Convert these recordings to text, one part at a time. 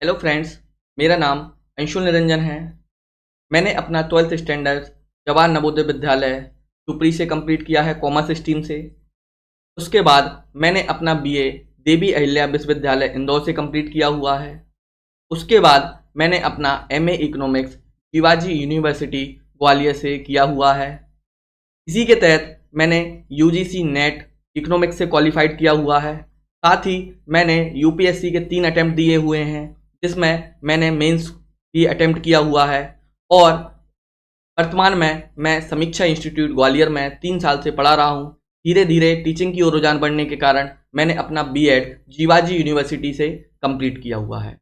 Hello friends, मेरा नाम अंशुल निरंजन है। मैंने अपना 12th स्टैंडर्ड जवाहर नवोदय विद्यालय टुपरी से कंप्लीट किया है, कॉमर्स स्ट्रीम से। उसके बाद मैंने अपना बीए देवी अहिल्या विश्वविद्यालय इंदौर से कंप्लीट किया हुआ है। उसके बाद मैंने अपना MA economics Shivaji university Gwalior से किया हुआ है। इसी के तहत मैंने यूजीसी नेट इकोनॉमिक्स से क्वालिफाइड किया हुआ है। साथ ही मैंने यूपीएससी के 3 अटैम्प्ट दिए हुए हैं, जिसमें मैंने मेंस भी अटैम्प्ट किया हुआ है। और वर्तमान में मैं समीक्षा इंस्टीट्यूट ग्वालियर में 3 साल से पढ़ा रहा हूँ। धीरे धीरे टीचिंग की ओर रुझान बढ़ने के कारण मैंने अपना बीएड शिवाजी यूनिवर्सिटी से कंप्लीट किया हुआ है।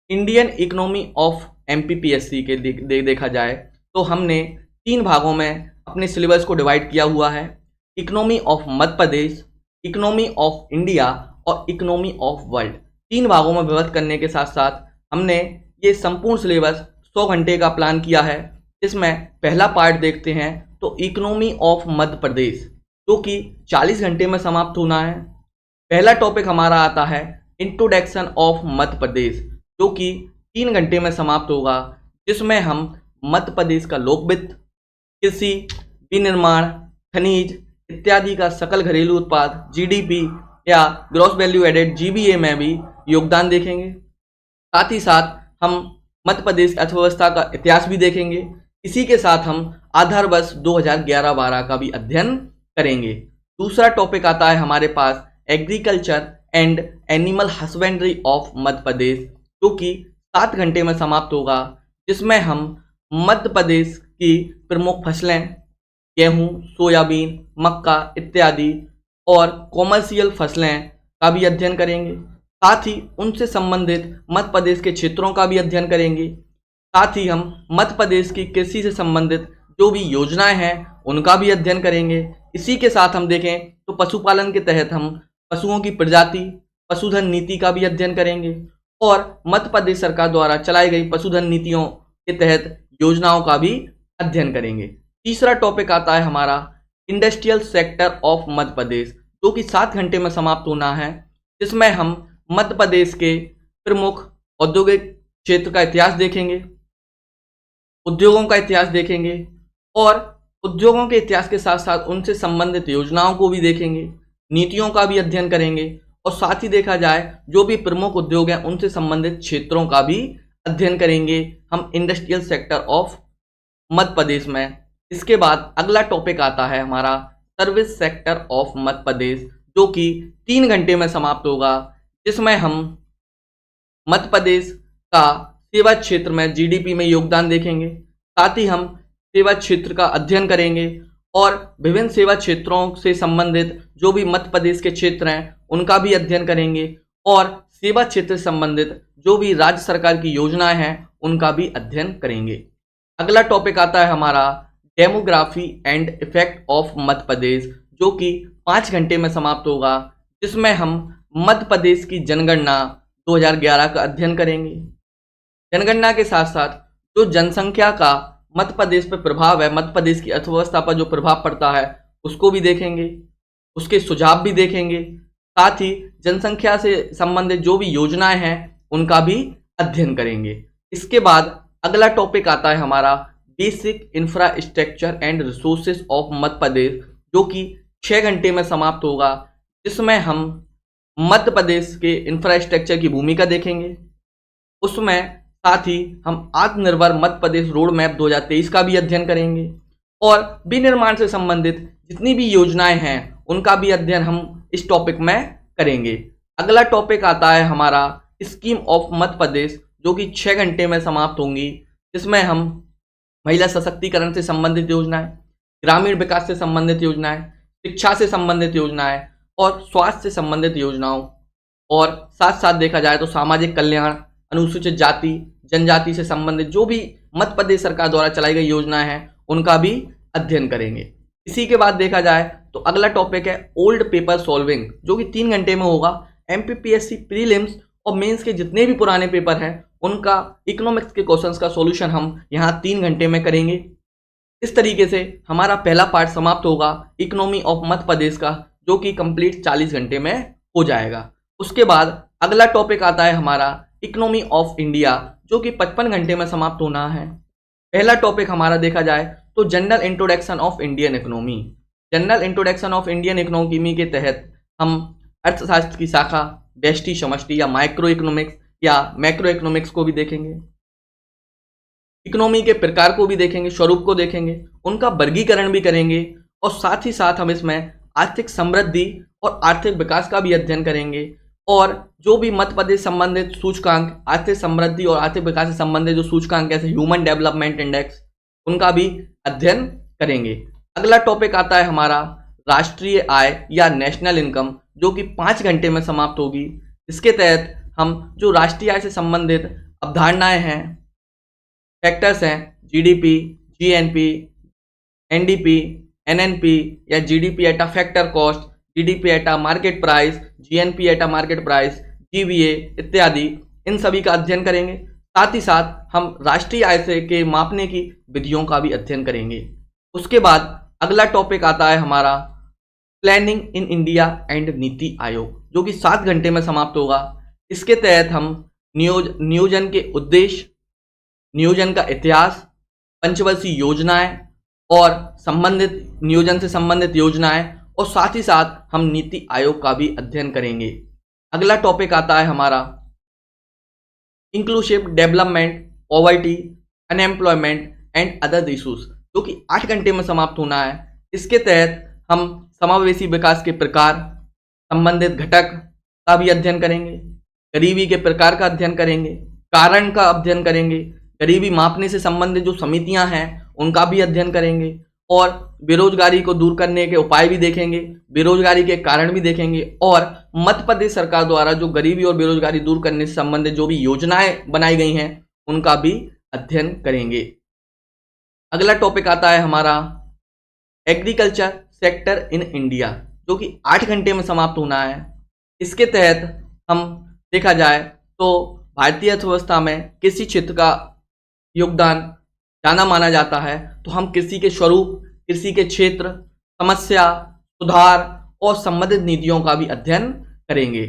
इंडियन इकोनॉमी ऑफ एमपीपीएससी के देखा जाए तो हमने 3 भागों में अपने सिलेबस को डिवाइड किया हुआ है। Economy of Madhya Pradesh, economy of India और इकोनॉमी ऑफ वर्ल्ड। 3 भागों में विभक्त करने के साथ साथ हमने ये संपूर्ण सिलेबस 100 घंटे का प्लान किया है। इसमें पहला पार्ट देखते हैं तो इकोनॉमी ऑफ मध्य प्रदेश, जो कि 40 घंटे में समाप्त होना है। पहला टॉपिक हमारा आता है इंट्रोडक्शन ऑफ मध्य प्रदेश, जो कि 3 घंटे में समाप्त होगा, जिसमें हम मध्य प्रदेश का लोक वित्त, कृषि, विनिर्माण, खनिज इत्यादि का सकल घरेलू उत्पाद जीडीपी या ग्रॉस वैल्यू एडेड जीवीए में भी योगदान देखेंगे। साथ ही साथ हम मध्य प्रदेश अर्थव्यवस्था का इतिहास भी देखेंगे। इसी के साथ हम आधार वर्ष 2011-12 का भी अध्ययन करेंगे। दूसरा टॉपिक आता है हमारे पास agriculture and animal husbandry of Madhya Pradesh, जो कि 7 घंटे में समाप्त होगा, जिसमें हम मध्य प्रदेश की प्रमुख फसलें गेहूँ, सोयाबीन, मक्का इत्यादि और कॉमर्शियल फसलें का भी अध्ययन करेंगे। साथ ही उनसे संबंधित मध्य प्रदेश के क्षेत्रों का भी अध्ययन करेंगे। साथ ही हम मध्य प्रदेश की कृषि से संबंधित जो भी योजनाएं हैं उनका भी अध्ययन करेंगे। इसी के साथ हम देखें तो पशुपालन के तहत हम पशुओं की प्रजाति, पशुधन नीति का भी अध्ययन करेंगे और मध्य प्रदेश सरकार द्वारा चलाई गई पशुधन नीतियों के तहत योजनाओं का भी अध्ययन करेंगे। तीसरा टॉपिक आता है हमारा industrial sector of Madhya Pradesh, जो कि 7 घंटे में समाप्त होना है, जिसमें हम मध्य प्रदेश के प्रमुख औद्योगिक क्षेत्र का इतिहास देखेंगे, उद्योगों का इतिहास देखेंगे और उद्योगों के इतिहास के साथ साथ उनसे संबंधित योजनाओं को भी देखेंगे, नीतियों का भी अध्ययन करेंगे और साथ ही देखा जाए जो भी प्रमुख उद्योग हैं उनसे संबंधित क्षेत्रों का भी अध्ययन करेंगे हम इंडस्ट्रियल सेक्टर ऑफ मध्य प्रदेश में। इसके बाद अगला टॉपिक आता है हमारा service sector of Madhya Pradesh, जो कि 3 घंटे में समाप्त होगा, जिसमें हम मध्य प्रदेश का सेवा क्षेत्र में जीडीपी में योगदान देखेंगे। साथ ही हम सेवा क्षेत्र का अध्ययन करेंगे और विभिन्न सेवा क्षेत्रों से संबंधित जो भी मध्य प्रदेश के क्षेत्र हैं उनका भी अध्ययन करेंगे और सेवा क्षेत्र से संबंधित जो भी राज्य सरकार की योजनाएं हैं उनका भी अध्ययन करेंगे। अगला टॉपिक आता है हमारा demography and effect of Madhya Pradesh, जो कि 5 घंटे में समाप्त होगा, जिसमें हम मध्य प्रदेश की जनगणना 2011 का अध्ययन करेंगे। जनगणना के साथ साथ जो जनसंख्या का मध्य प्रदेश पर प्रभाव है, मध्य प्रदेश की अर्थव्यवस्था पर जो प्रभाव पड़ता है उसको भी देखेंगे, उसके सुझाव भी देखेंगे। साथ ही जनसंख्या से संबंधित जो भी योजनाएं हैं उनका भी अध्ययन करेंगे। इसके बाद अगला टॉपिक आता है हमारा basic infrastructure and resources of Madhya Pradesh, जो कि 6 घंटे में समाप्त होगा, जिसमें हम मध्य प्रदेश के इंफ्रास्ट्रक्चर की भूमिका देखेंगे। उसमें साथ ही हम आत्मनिर्भर मध्य प्रदेश रोड मैप 2023 का भी अध्ययन करेंगे और विनिर्माण से संबंधित जितनी भी योजनाएं हैं उनका भी अध्ययन हम इस टॉपिक में करेंगे। अगला टॉपिक आता है हमारा स्कीम ऑफ मध्य प्रदेश, जो कि 6 घंटे में समाप्त होंगी, जिसमें हम महिला सशक्तिकरण से संबंधित योजनाएं, ग्रामीण विकास से संबंधित योजनाएं, शिक्षा से संबंधित योजनाएं और स्वास्थ्य से संबंधित योजनाओं और साथ साथ देखा जाए तो सामाजिक कल्याण, अनुसूचित जाति जनजाति से संबंधित जो भी मध्य प्रदेश सरकार द्वारा चलाई गई योजनाएं हैं उनका भी अध्ययन करेंगे। इसी के बाद देखा जाए तो अगला टॉपिक है ओल्ड पेपर सॉल्विंग, जो कि 3 घंटे में होगा। एमपीपीएससी प्रीलिम्स और मेंस के जितने भी पुराने पेपर हैं उनका इकोनॉमिक्स के क्वेश्चंस का सॉल्यूशन हम यहाँ 3 घंटे में करेंगे। इस तरीके से हमारा पहला पार्ट समाप्त होगा इकोनॉमी ऑफ मध्य प्रदेश का, जो कि कंप्लीट 40 घंटे में हो जाएगा। उसके बाद अगला टॉपिक आता है हमारा इकोनॉमी ऑफ इंडिया, जो कि 55 घंटे में समाप्त होना है। पहला टॉपिक हमारा देखा जाए तो general introduction of Indian economy. General introduction of Indian economy के तहत हम अर्थशास्त्र की शाखा व्यष्टि समष्टि या माइक्रो इकोनॉमिक्स या मैक्रो इकोनॉमिक्स को भी देखेंगे। इकोनॉमी के प्रकार को भी देखेंगे, स्वरूप को देखेंगे, उनका वर्गीकरण भी करेंगे और साथ ही साथ हम इसमें आर्थिक समृद्धि और आर्थिक विकास का भी अध्ययन करेंगे और जो भी मध्य प्रदेश संबंधित सूचकांक, आर्थिक समृद्धि और आर्थिक विकास से संबंधित जो सूचकांक जैसे ह्यूमन डेवलपमेंट इंडेक्स, उनका भी अध्ययन करेंगे। अगला टॉपिक आता है हमारा राष्ट्रीय आय या नेशनल इनकम, जो कि 5 घंटे में समाप्त होगी। इसके तहत हम जो राष्ट्रीय आय से संबंधित अवधारणाएं हैं, फैक्टर्स हैं, जीडीपी, जीएनपी, एनडीपी, एनएनपी या GDP at a factor cost, GDP at a market price, GNP at a market price, GVA इत्यादि, इन सभी का अध्ययन करेंगे। साथ ही साथ हम राष्ट्रीय आय से के मापने की विधियों का भी अध्ययन करेंगे। उसके बाद अगला टॉपिक आता है हमारा planning in India and NITI Aayog, जो कि 7 घंटे में समाप्त होगा। इसके तहत हम नियोजन के उद्देश्य, नियोजन का इतिहास, पंचवर्षीय योजनाएं और संबंधित नियोजन से संबंधित योजनाएं और साथ ही साथ हम नीति आयोग का भी अध्ययन करेंगे। अगला टॉपिक आता है हमारा inclusive development, poverty, unemployment and other issues, जो कि 8 घंटे में समाप्त होना है। इसके तहत हम समावेशी विकास के प्रकार, संबंधित घटक का भी अध्ययन करेंगे, गरीबी के प्रकार का अध्ययन करेंगे, कारण का अध्ययन करेंगे, गरीबी मापने से संबंधित जो समितियां हैं उनका भी अध्ययन करेंगे और बेरोजगारी को दूर करने के उपाय भी देखेंगे, बेरोजगारी के कारण भी देखेंगे और मध्य प्रदेश सरकार द्वारा जो गरीबी और बेरोजगारी दूर करने से संबंधित जो भी योजनाएं बनाई गई हैं उनका भी अध्ययन करेंगे। अगला टॉपिक आता है हमारा एग्रीकल्चर सेक्टर इन इंडिया, जो कि 8 घंटे में समाप्त होना है। इसके तहत हम देखा जाए तो भारतीय अर्थव्यवस्था में कृषि क्षेत्र का योगदान जाना माना जाता है, तो हम कृषि के स्वरूप, कृषि के क्षेत्र, समस्या, सुधार और संबंधित नीतियों का भी अध्ययन करेंगे।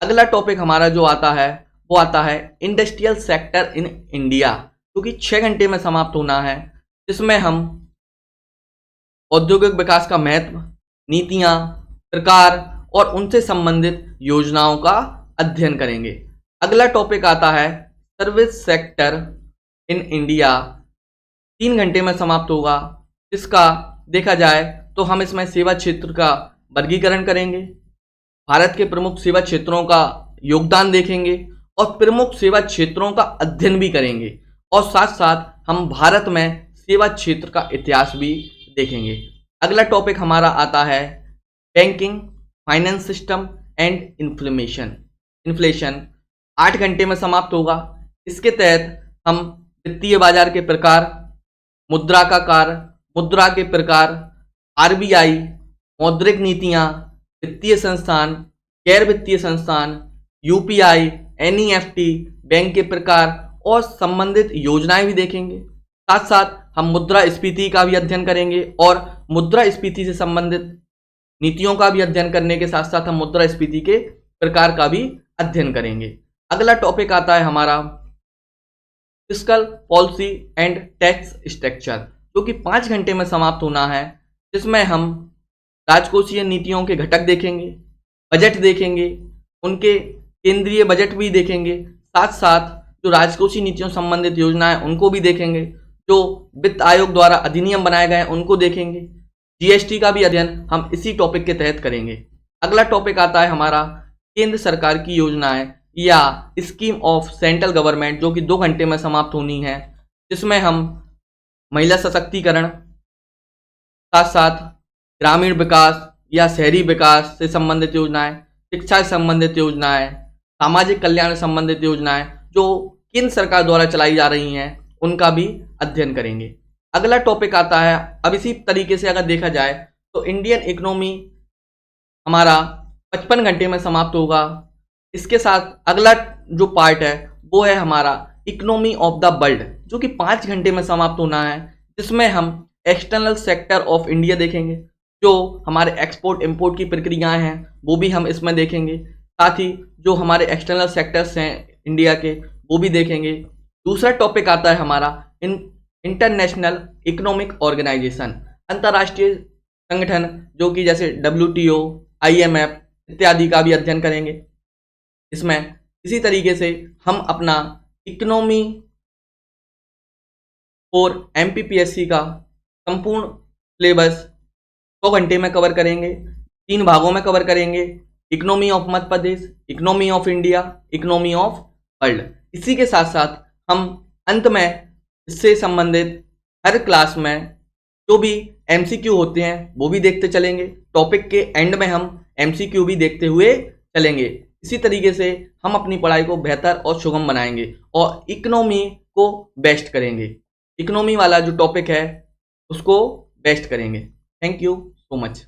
अगला टॉपिक हमारा जो आता है वो आता है इंडस्ट्रियल सेक्टर इन इंडिया, जो कि 6 घंटे में समाप्त होना है, जिसमें हम औद्योगिक विकास का महत्व, नीतियां, प्रकार और उनसे संबंधित योजनाओं का अध्ययन करेंगे। अगला टॉपिक आता है सर्विस सेक्टर इन इंडिया, 3 घंटे में समाप्त होगा। इसका देखा जाए तो हम इसमें सेवा क्षेत्र का वर्गीकरण करेंगे, भारत के प्रमुख सेवा क्षेत्रों का योगदान देखेंगे और प्रमुख सेवा क्षेत्रों का अध्ययन भी करेंगे और साथ साथ हम भारत में सेवा क्षेत्र का इतिहास भी देखेंगे। अगला टॉपिक हमारा आता है banking, finance system and inflation, 8 घंटे में समाप्त होगा। इसके तहत हम वित्तीय बाजार के प्रकार, मुद्रा का कार्य, मुद्रा के प्रकार, आरबीआई, मौद्रिक नीतियां, वित्तीय संस्थान, गैर वित्तीय संस्थान, यूपीआई, एनईएफटी, बैंक के प्रकार और संबंधित योजनाएं भी देखेंगे। साथ साथ हम मुद्रास्फीति का भी अध्ययन करेंगे और मुद्रास्फीति से संबंधित नीतियों का भी अध्ययन करने के साथ साथ हम मुद्रास्फीति के प्रकार का भी अध्ययन करेंगे। अगला टॉपिक आता है हमारा fiscal policy and tax structure, जो कि 5 घंटे में समाप्त होना है, जिसमें हम राजकोषीय नीतियों के घटक देखेंगे, बजट देखेंगे, उनके केंद्रीय बजट भी देखेंगे, साथ साथ जो राजकोषीय नीतियों संबंधित योजनाएं उनको भी देखेंगे, जो वित्त आयोग द्वारा अधिनियम बनाए गए हैं उनको देखेंगे। जीएसटी का भी अध्ययन हम इसी टॉपिक के तहत करेंगे। अगला टॉपिक आता है हमारा केंद्र सरकार की योजनाएं या स्कीम ऑफ सेंट्रल गवर्नमेंट, जो कि 2 घंटे में समाप्त होनी है, जिसमें हम महिला सशक्तिकरण, साथ साथ ग्रामीण विकास या शहरी विकास से संबंधित योजनाएं, शिक्षा से संबंधित योजनाएं, सामाजिक कल्याण से संबंधित योजनाएं जो केंद्र सरकार द्वारा चलाई जा रही हैं उनका भी अध्ययन करेंगे। अगला टॉपिक आता है, अब इसी तरीके से अगर देखा जाए तो इंडियन इकोनॉमी हमारा 55 घंटे में समाप्त होगा। इसके साथ अगला जो पार्ट है वो है हमारा इकोनॉमी ऑफ द वर्ल्ड, जो कि 5 घंटे में समाप्त होना है, जिसमें हम एक्सटर्नल सेक्टर ऑफ इंडिया देखेंगे, जो हमारे एक्सपोर्ट इंपोर्ट की प्रक्रियाएं हैं वो भी हम इसमें देखेंगे। साथ ही जो हमारे एक्सटर्नल सेक्टर्स हैं इंडिया के, वो भी देखेंगे। दूसरा टॉपिक आता है हमारा इंटरनेशनल इकोनॉमिक ऑर्गेनाइजेशन, अंतर्राष्ट्रीय संगठन जो कि जैसे WTO, IMF इत्यादि का भी अध्ययन करेंगे। इसमें इसी तरीके से हम अपना इकोनॉमी और MPPSC का संपूर्ण सिलेबस 100 घंटे में कवर करेंगे, 3 भागों में कवर करेंगे, economy of Madhya Pradesh, economy of India, economy of world. इसी के साथ साथ हम अंत में इससे संबंधित हर क्लास में जो भी MCQ होते हैं वो भी देखते चलेंगे। टॉपिक के एंड में हम MCQ भी देखते हुए चलेंगे। इसी तरीके से हम अपनी पढ़ाई को बेहतर और सुगम बनाएंगे और इकोनॉमी को बेस्ट करेंगे। इकोनॉमी वाला जो टॉपिक है उसको बेस्ट करेंगे। Thank you so much.